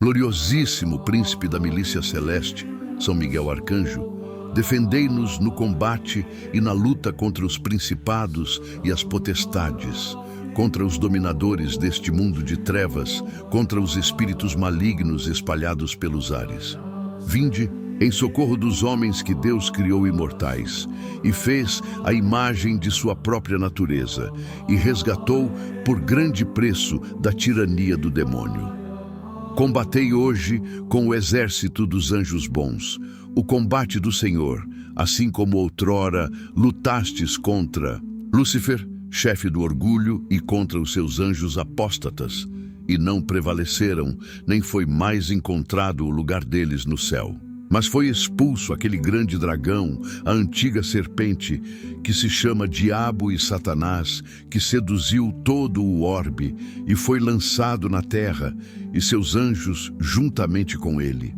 Gloriosíssimo príncipe da milícia celeste, São Miguel Arcanjo, defendei-nos no combate e na luta contra os principados e as potestades, contra os dominadores deste mundo de trevas, contra os espíritos malignos espalhados pelos ares. Vinde em socorro dos homens que Deus criou imortais e fez a imagem de sua própria natureza e resgatou por grande preço da tirania do demônio. Combatei hoje com o exército dos anjos bons, o combate do Senhor, assim como outrora lutastes contra Lúcifer, chefe do orgulho, e contra os seus anjos apóstatas, e não prevaleceram, nem foi mais encontrado o lugar deles no céu. Mas foi expulso aquele grande dragão, a antiga serpente, que se chama Diabo e Satanás, que seduziu todo o orbe, e foi lançado na terra, e seus anjos juntamente com ele.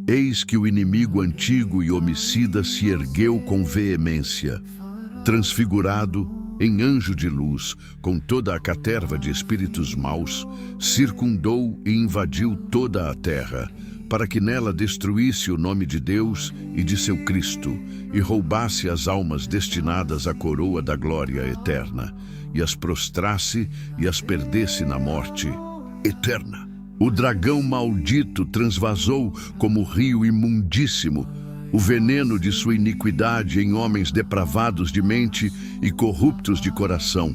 Eis que o inimigo antigo e homicida se ergueu com veemência, transfigurado em anjo de luz, com toda a caterva de espíritos maus, circundou e invadiu toda a terra, para que nela destruísse o nome de Deus e de seu Cristo, e roubasse as almas destinadas à coroa da glória eterna, e as prostrasse e as perdesse na morte eterna. O dragão maldito transvasou como rio imundíssimo o veneno de sua iniquidade em homens depravados de mente e corruptos de coração.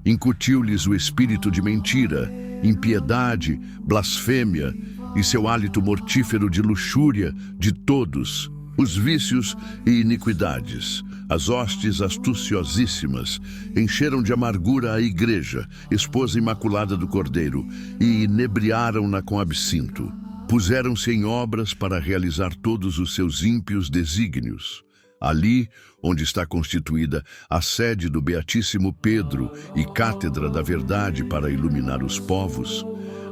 Incutiu-lhes o espírito de mentira, impiedade, blasfêmia, e seu hálito mortífero de luxúria de todos os vícios e iniquidades. As hostes astuciosíssimas encheram de amargura a igreja, esposa imaculada do Cordeiro, e inebriaram-na com absinto. Puseram-se em obras para realizar todos os seus ímpios desígnios. Ali, onde está constituída a sede do Beatíssimo Pedro e cátedra da verdade para iluminar os povos,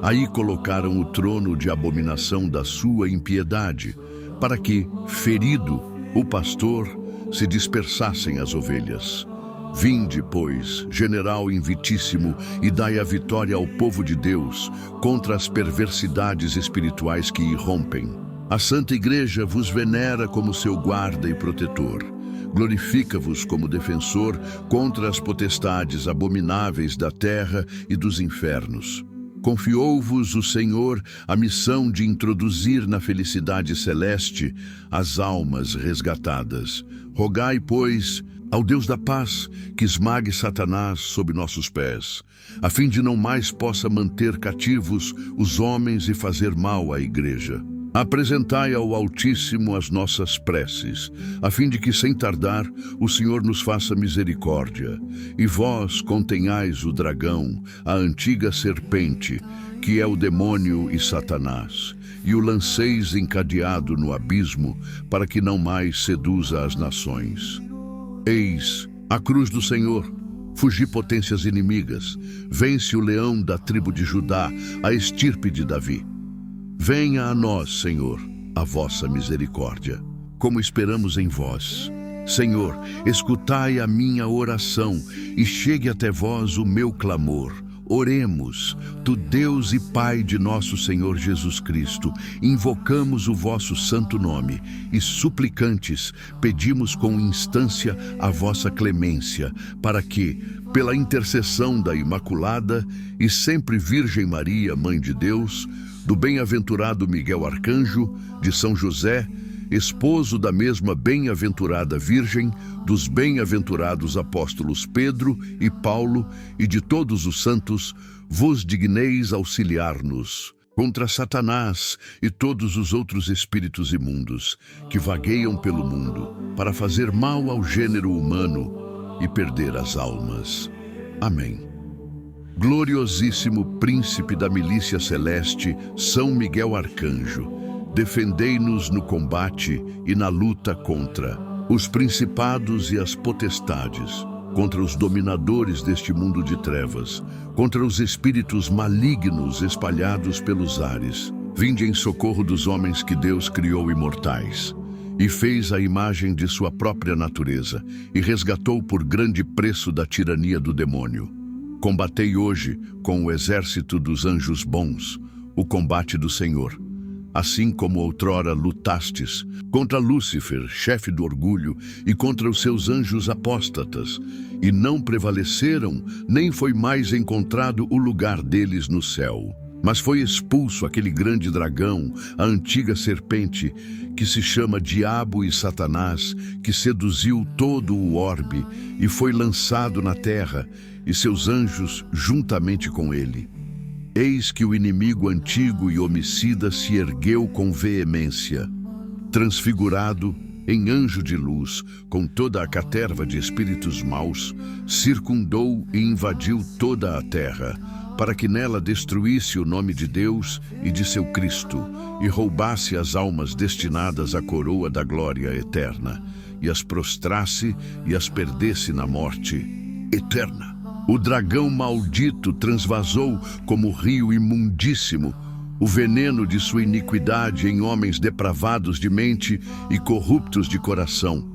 aí colocaram o trono de abominação da sua impiedade, para que, ferido o pastor, se dispersassem as ovelhas. Vinde, pois, general invitíssimo, e dai a vitória ao povo de Deus contra as perversidades espirituais que irrompem. A Santa Igreja vos venera como seu guarda e protetor. Glorifica-vos como defensor contra as potestades abomináveis da terra e dos infernos. Confiou-vos o Senhor a missão de introduzir na felicidade celeste as almas resgatadas. Rogai, pois, ao Deus da paz, que esmague Satanás sob nossos pés, a fim de não mais possa manter cativos os homens e fazer mal à Igreja. Apresentai ao Altíssimo as nossas preces, a fim de que, sem tardar, o Senhor nos faça misericórdia. E vós contenhais o dragão, a antiga serpente, que é o demônio e Satanás, e o lanceis encadeado no abismo, para que não mais seduza as nações. Eis a cruz do Senhor, fugi potências inimigas, vence o leão da tribo de Judá, a estirpe de Davi. Venha a nós, Senhor, a vossa misericórdia, como esperamos em vós. Senhor, escutai a minha oração e chegue até vós o meu clamor. Oremos, tu Deus e Pai de nosso Senhor Jesus Cristo, invocamos o vosso santo nome e, suplicantes, pedimos com instância a vossa clemência, para que, pela intercessão da Imaculada e sempre Virgem Maria, Mãe de Deus, do bem-aventurado Miguel Arcanjo, de São José, esposo da mesma bem-aventurada Virgem, dos bem-aventurados apóstolos Pedro e Paulo e de todos os santos, vos digneis auxiliar-nos contra Satanás e todos os outros espíritos imundos que vagueiam pelo mundo para fazer mal ao gênero humano e perder as almas. Amém. Gloriosíssimo príncipe da milícia celeste, São Miguel Arcanjo, defendei-nos no combate e na luta contra os principados e as potestades, contra os dominadores deste mundo de trevas, contra os espíritos malignos espalhados pelos ares. Vinde em socorro dos homens que Deus criou imortais e fez a imagem de sua própria natureza e resgatou por grande preço da tirania do demônio. Combatei hoje com o exército dos anjos bons, o combate do Senhor. Assim como outrora lutastes contra Lúcifer, chefe do orgulho, e contra os seus anjos apóstatas, e não prevaleceram, nem foi mais encontrado o lugar deles no céu. Mas foi expulso aquele grande dragão, a antiga serpente, que se chama Diabo e Satanás, que seduziu todo o orbe, e foi lançado na terra, e seus anjos juntamente com ele. Eis que o inimigo antigo e homicida se ergueu com veemência, transfigurado em anjo de luz, com toda a caterva de espíritos maus, circundou e invadiu toda a terra, para que nela destruísse o nome de Deus e de seu Cristo, e roubasse as almas destinadas à coroa da glória eterna, e as prostrasse e as perdesse na morte eterna. O dragão maldito transvasou como rio imundíssimo o veneno de sua iniquidade em homens depravados de mente e corruptos de coração.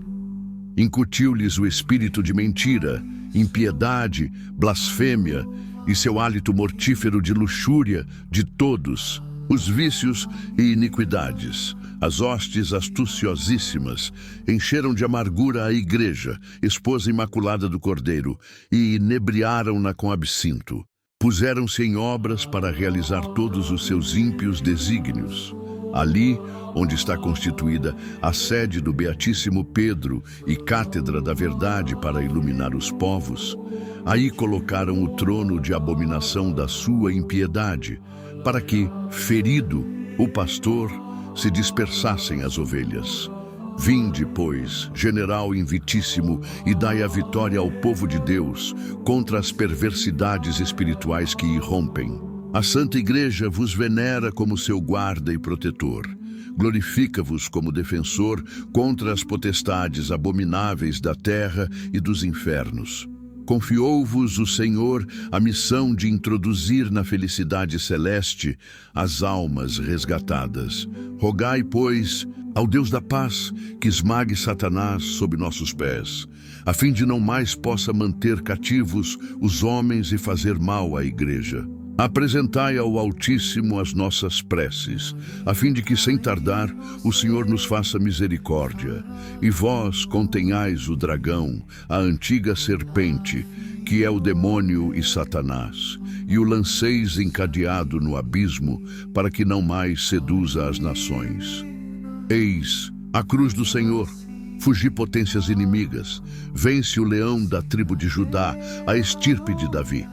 Incutiu-lhes o espírito de mentira, impiedade, blasfêmia e seu hálito mortífero de luxúria de todos os vícios e iniquidades. As hostes astuciosíssimas encheram de amargura a igreja, esposa imaculada do Cordeiro, e inebriaram-na com absinto. Puseram-se em obras para realizar todos os seus ímpios desígnios. Ali, onde está constituída a sede do Beatíssimo Pedro e cátedra da verdade para iluminar os povos, aí colocaram o trono de abominação da sua impiedade, para que, ferido o pastor, se dispersassem as ovelhas. Vinde, pois, general invitíssimo, e dai a vitória ao povo de Deus contra as perversidades espirituais que irrompem. A Santa Igreja vos venera como seu guarda e protetor. Glorifica-vos como defensor contra as potestades abomináveis da terra e dos infernos. Confiou-vos o Senhor a missão de introduzir na felicidade celeste as almas resgatadas. Rogai, pois, ao Deus da paz, que esmague Satanás sob nossos pés, a fim de não mais possa manter cativos os homens e fazer mal à Igreja. Apresentai ao Altíssimo as nossas preces, a fim de que, sem tardar, o Senhor nos faça misericórdia. E vós contenhais o dragão, a antiga serpente, que é o demônio e Satanás, e o lanceis encadeado no abismo, para que não mais seduza as nações. Eis a cruz do Senhor. Fugi potências inimigas. Vence o leão da tribo de Judá, a estirpe de Davi.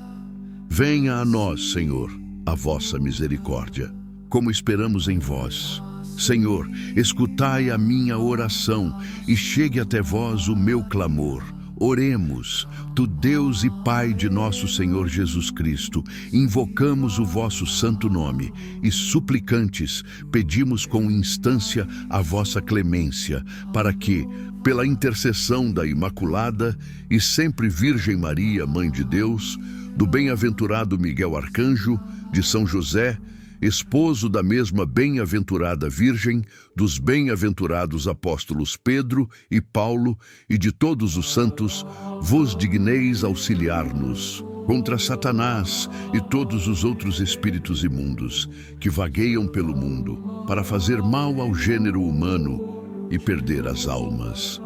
Venha a nós, Senhor, a vossa misericórdia, como esperamos em vós. Senhor, escutai a minha oração e chegue até vós o meu clamor. Oremos, tu Deus e Pai de nosso Senhor Jesus Cristo, invocamos o vosso santo nome e, suplicantes, pedimos com instância a vossa clemência, para que, pela intercessão da Imaculada e sempre Virgem Maria, Mãe de Deus, do bem-aventurado Miguel Arcanjo, de São José, esposo da mesma bem-aventurada Virgem, dos bem-aventurados apóstolos Pedro e Paulo e de todos os santos, vos digneis auxiliar-nos contra Satanás e todos os outros espíritos imundos que vagueiam pelo mundo para fazer mal ao gênero humano e perder as almas.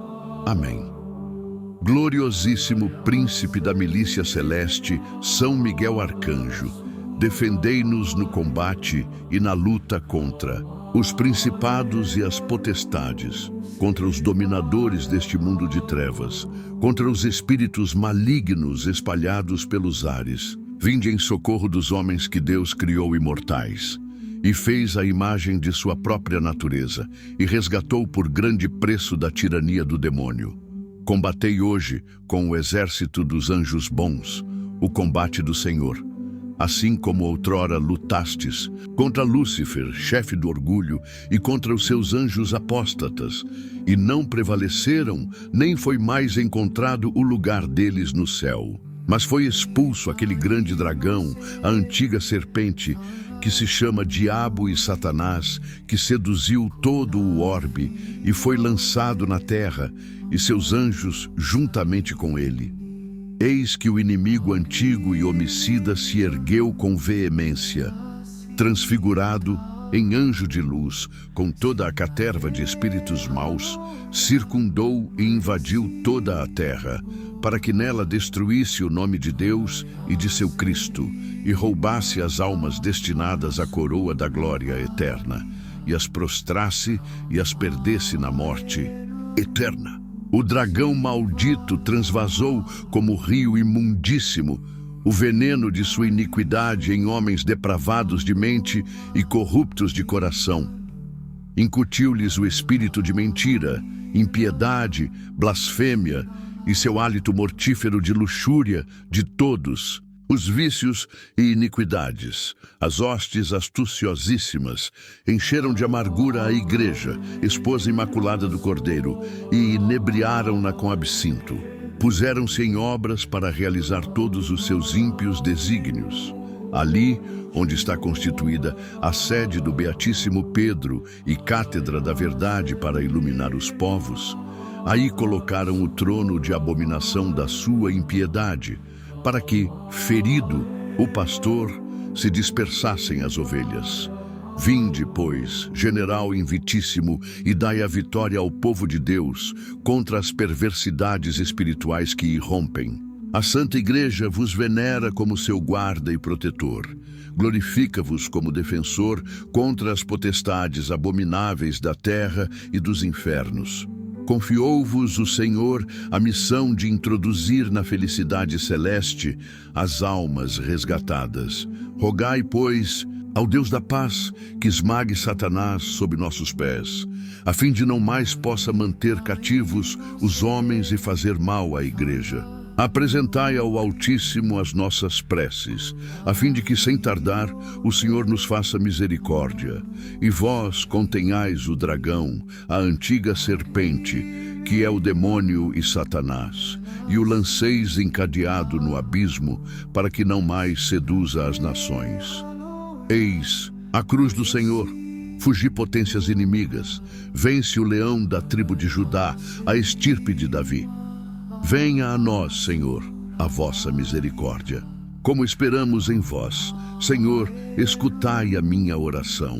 Amém. Gloriosíssimo Príncipe da milícia celeste, São Miguel Arcanjo, defendei-nos no combate e na luta contra os principados e as potestades, contra os dominadores deste mundo de trevas, contra os espíritos malignos espalhados pelos ares. Vinde em socorro dos homens que Deus criou imortais e fez a imagem de sua própria natureza e resgatou por grande preço da tirania do demônio. Combatei hoje, com o exército dos anjos bons, o combate do Senhor. Assim como outrora lutastes contra Lúcifer, chefe do orgulho, e contra os seus anjos apóstatas, e não prevaleceram, nem foi mais encontrado o lugar deles no céu. Mas foi expulso aquele grande dragão, a antiga serpente, que se chama Diabo e Satanás, que seduziu todo o orbe, e foi lançado na terra, e seus anjos juntamente com ele. Eis que o inimigo antigo e homicida se ergueu com veemência, transfigurado em anjo de luz, com toda a caterva de espíritos maus, circundou e invadiu toda a terra, para que nela destruísse o nome de Deus e de seu Cristo, e roubasse as almas destinadas à coroa da glória eterna, e as prostrasse e as perdesse na morte eterna. O dragão maldito transvasou como rio imundíssimo o veneno de sua iniquidade em homens depravados de mente e corruptos de coração. Incutiu-lhes o espírito de mentira, impiedade, blasfêmia e seu hálito mortífero de luxúria de todos os vícios e iniquidades. As hostes astuciosíssimas encheram de amargura a igreja, esposa imaculada do Cordeiro, e inebriaram-na com absinto. Puseram-se em obras para realizar todos os seus ímpios desígnios. Ali, onde está constituída a sede do Beatíssimo Pedro e cátedra da verdade para iluminar os povos, aí colocaram o trono de abominação da sua impiedade, para que, ferido o pastor, se dispersassem as ovelhas. Vinde, pois, general invitíssimo, e dai a vitória ao povo de Deus contra as perversidades espirituais que irrompem. A Santa Igreja vos venera como seu guarda e protetor. Glorifica-vos como defensor contra as potestades abomináveis da terra e dos infernos. Confiou-vos o Senhor a missão de introduzir na felicidade celeste as almas resgatadas. Rogai, pois, ao Deus da paz, que esmague Satanás sob nossos pés, a fim de não mais possa manter cativos os homens e fazer mal à Igreja. Apresentai ao Altíssimo as nossas preces, a fim de que, sem tardar, o Senhor nos faça misericórdia. E vós contenhais o dragão, a antiga serpente, que é o demônio e Satanás, e o lanceis encadeado no abismo, para que não mais seduza as nações. Eis a cruz do Senhor. Fugi potências inimigas. Vence o leão da tribo de Judá, a estirpe de Davi. Venha a nós, Senhor, a vossa misericórdia. Como esperamos em vós, Senhor, escutai a minha oração,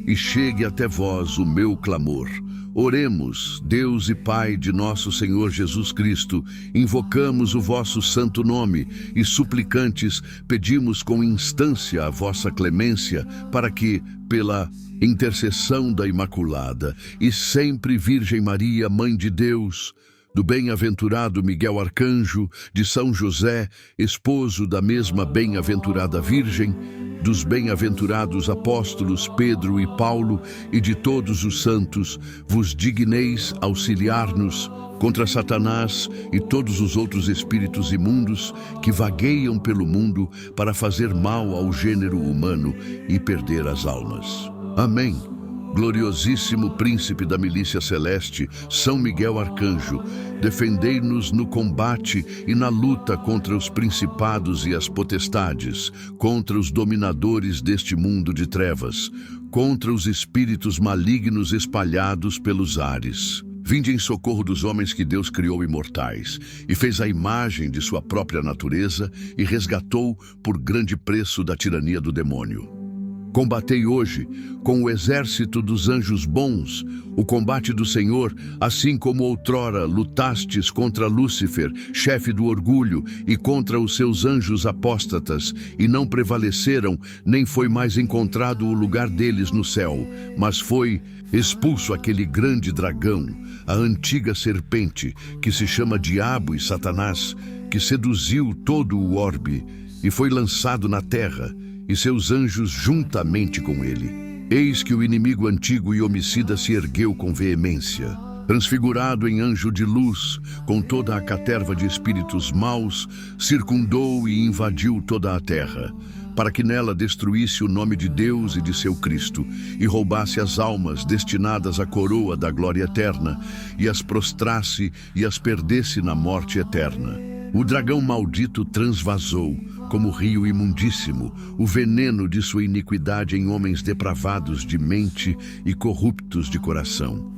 e chegue até vós o meu clamor. Oremos, Deus e Pai de nosso Senhor Jesus Cristo, invocamos o vosso santo nome e, suplicantes, pedimos com instância a vossa clemência, para que, pela intercessão da Imaculada e sempre Virgem Maria, Mãe de Deus, do bem-aventurado Miguel Arcanjo, de São José, esposo da mesma bem-aventurada Virgem, dos bem-aventurados apóstolos Pedro e Paulo e de todos os santos, vos digneis auxiliar-nos contra Satanás e todos os outros espíritos imundos que vagueiam pelo mundo para fazer mal ao gênero humano e perder as almas. Amém. Gloriosíssimo príncipe da milícia celeste, São Miguel Arcanjo, defendei-nos no combate e na luta contra os principados e as potestades, contra os dominadores deste mundo de trevas, contra os espíritos malignos espalhados pelos ares. Vinde em socorro dos homens que Deus criou imortais, e fez a imagem de sua própria natureza e resgatou por grande preço da tirania do demônio. Combatei hoje, com o exército dos anjos bons, o combate do Senhor, assim como outrora lutastes contra Lúcifer, chefe do orgulho, e contra os seus anjos apóstatas, e não prevaleceram, nem foi mais encontrado o lugar deles no céu, mas foi expulso aquele grande dragão, a antiga serpente, que se chama Diabo e Satanás, que seduziu todo o orbe, e foi lançado na terra, e seus anjos juntamente com ele. Eis que o inimigo antigo e homicida se ergueu com veemência. Transfigurado em anjo de luz, com toda a caterva de espíritos maus, circundou e invadiu toda a terra, para que nela destruísse o nome de Deus e de seu Cristo, e roubasse as almas destinadas à coroa da glória eterna, e as prostrasse e as perdesse na morte eterna. O dragão maldito transvasou, como rio imundíssimo, o veneno de sua iniquidade em homens depravados de mente e corruptos de coração.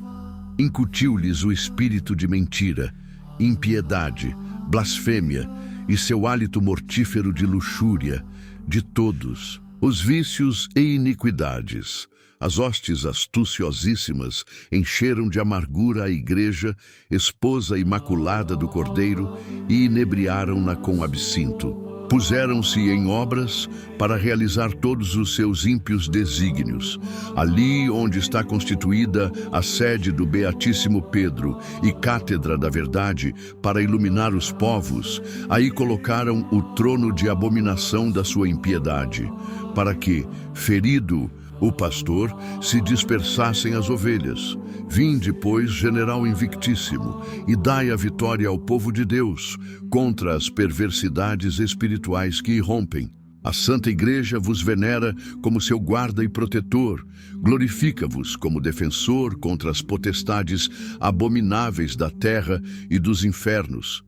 Incutiu-lhes o espírito de mentira, impiedade, blasfêmia e seu hálito mortífero de luxúria de todos Os vícios e iniquidades. As hostes astuciosíssimas encheram de amargura a igreja, esposa imaculada do Cordeiro, e inebriaram-na com absinto. Puseram-se em obras para realizar todos os seus ímpios desígnios. Ali onde está constituída a sede do Beatíssimo Pedro e cátedra da verdade para iluminar os povos, aí colocaram o trono de abominação da sua impiedade, para que, ferido o pastor, se dispersassem as ovelhas. Vinde, pois, general invictíssimo, e dai a vitória ao povo de Deus contra as perversidades espirituais que irrompem. A Santa Igreja vos venera como seu guarda e protetor, glorifica-vos como defensor contra as potestades abomináveis da terra e dos infernos.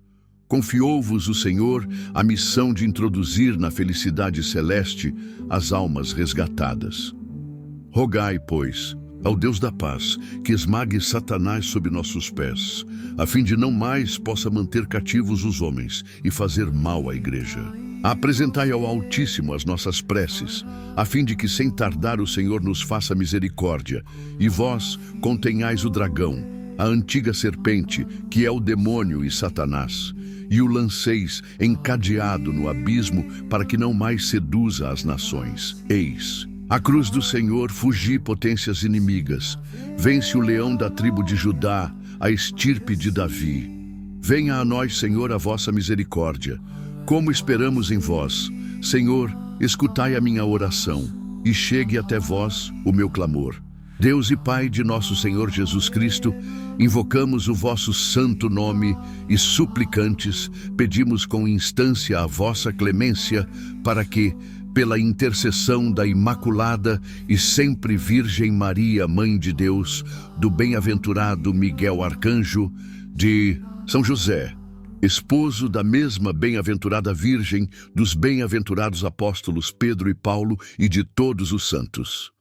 Confiou-vos o Senhor a missão de introduzir na felicidade celeste as almas resgatadas. Rogai, pois, ao Deus da paz, que esmague Satanás sob nossos pés, a fim de não mais possa manter cativos os homens e fazer mal à igreja. Apresentai ao Altíssimo as nossas preces, a fim de que sem tardar o Senhor nos faça misericórdia, e vós contenhais o dragão, a antiga serpente, que é o demônio e Satanás, e o lanceis encadeado no abismo para que não mais seduza as nações. Eis, a cruz do Senhor, fugi potências inimigas. Vence o leão da tribo de Judá, a estirpe de Davi. Venha a nós, Senhor, a vossa misericórdia. Como esperamos em vós, Senhor, escutai a minha oração, e chegue até vós o meu clamor. Deus e Pai de nosso Senhor Jesus Cristo, invocamos o vosso santo nome e, suplicantes, pedimos com instância a vossa clemência para que, pela intercessão da Imaculada e sempre Virgem Maria, Mãe de Deus, do bem-aventurado Miguel Arcanjo, de São José, esposo da mesma bem-aventurada Virgem, dos bem-aventurados apóstolos Pedro e Paulo e de todos os santos,